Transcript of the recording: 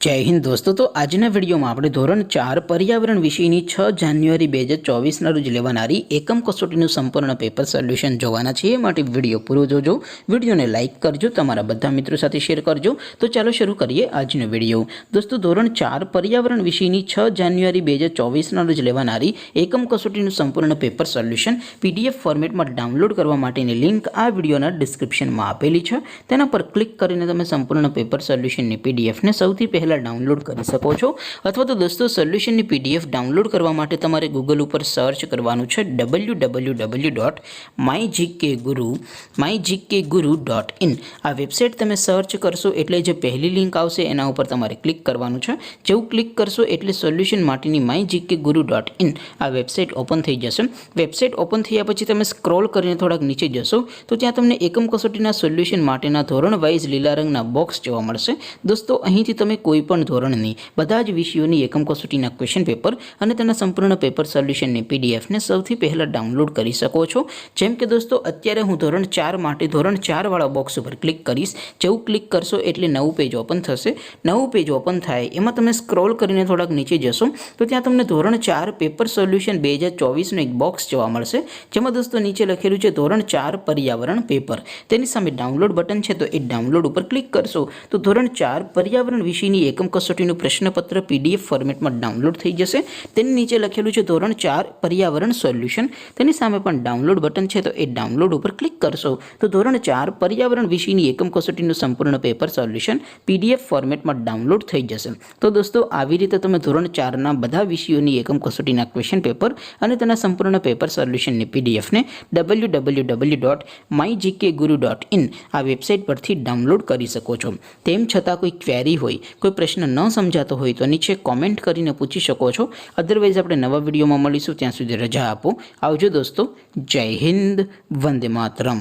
जय हिंद दोस्तों। तो आजना वीडियो में આપણે ધોરણ 4 पर्यावरण વિષયની 6 જાન્યુઆરી 2024 ના રોજ લેવાનારી એકમ કસોટીનું સંપૂર્ણ પેપર સોલ્યુશન જોવાના છે। એ માટે વિડિયો પૂરો જોજો, વિડિયોને લાઈક કરજો, તમારા બધા મિત્રો સાથે શેર કરજો। તો ચાલો શરૂ કરીએ આજનો વિડિયો। દોસ્તો ધોરણ 4 पर्यावरण વિષયની 6 જાન્યુઆરી 2024 ના રોજ લેવાનારી એકમ કસોટીનું સંપૂર્ણ પેપર સોલ્યુશન પીડીએફ ફોર્મેટમાં ડાઉનલોડ કરવા માટેની લિંક આ વિડિયોના ડિસ્ક્રિપ્શનમાં આપેલી છે। તેના પર ક્લિક કરીને તમે સંપૂર્ણ પેપર સોલ્યુશનની પીડીએફને સૌથી પહેલા डाउनलॉड कर सको छो। अथवा तो दोस्तों सोल्यूशन पीडीएफ डाउनलॉड करवा माटे तमारे गूगल पर सर्च करवानुं छे www.mygkguru.in। आ वेबसाइट तमे सर्च करशो एटले जे पहली लिंक आवशे एना उपर तमारे क्लिक करवानुं छे। जेवुं क्लिक करशो एटले सोल्यूशन माटेनी mygkguru.in आ वेबसाइट ओपन थई जशे। वेबसाइट ओपन थया पछी तमे स्क्रॉल करीने थोड़ाक नीचे जशो तो त्यां तमने एकम कसोटीना सोल्यूशन माटेना धोरण वाइज लीला रंगना बॉक्स जोवा मळशे। दोस्तों અહીંથી તમે કોઈ પણ ધોરણની બધા જ વિષયોની એકમ કસોટીના ક્વેશ્ચન પેપર અને તેના સંપૂર્ણ પેપર સોલ્યુશનની પીડીએફને સૌથી પહેલા ડાઉનલોડ કરી શકો છો। જેમ કે દોસ્તો અત્યારે હું ધોરણ 4 માટે ધોરણ 4 વાળા બોક્સ ઉપર ક્લિક કરીશ। જેવું ક્લિક કરશો એટલે નવું પેજ ઓપન થશે। નવું પેજ ઓપન થાય એમાં તમે સ્ક્રોલ કરીને થોડાક નીચે જશો તો ત્યાં તમને ધોરણ 4 પેપર સોલ્યુશન 2024 નું એક બોક્સ જોવા મળશે। જેમાં દોસ્તો નીચે લખેલું છે ધોરણ 4 पर्यावरण पेपर। તેની સામે ડાઉનલોડ બટન છે તો એ ડાઉનલોડ ઉપર ક્લિક કરશો તો ધોરણ 4 पर्यावरण વિષયની એકમ કસોટીનું પ્રશ્નપત્ર પીડીએફ ફોર્મેટમાં ડાઉનલોડ થઈ જશે। તેની નીચે લખેલું છે ધોરણ 4 पर्यावरण સોલ્યુશન। તેની સામે પણ ડાઉનલોડ બટન છે તો એ ડાઉનલોડ ઉપર ક્લિક કરશો તો ધોરણ 4 पर्यावरण વિષયની એકમ કસોટીનું સંપૂર્ણ પેપર સોલ્યુશન પીડીએફ ફોર્મેટમાં ડાઉનલોડ થઈ જશે। તો દોસ્તો આવી રીતે તમે ધોરણ 4 ના બધા વિષયોની એકમ કસોટીના ક્વેશ્ચન પેપર અને તેના સંપૂર્ણ પેપર સોલ્યુશનની પીડીએફને www.mygkguru.in આ વેબસાઇટ પરથી ડાઉનલોડ કરી શકો છો। તેમ છતાં કોઈ ક્વેરી હોય, कोई प्रश्न न समझातो हो तो नीचे कॉमेंट करीने पूछी शको छो। अदरवाइज आपणे नवा विडियो में मळीशुं, त्यां सुधी रजा आपो। आवजो दोस्तों। जय हिंद, वंदे मातरम।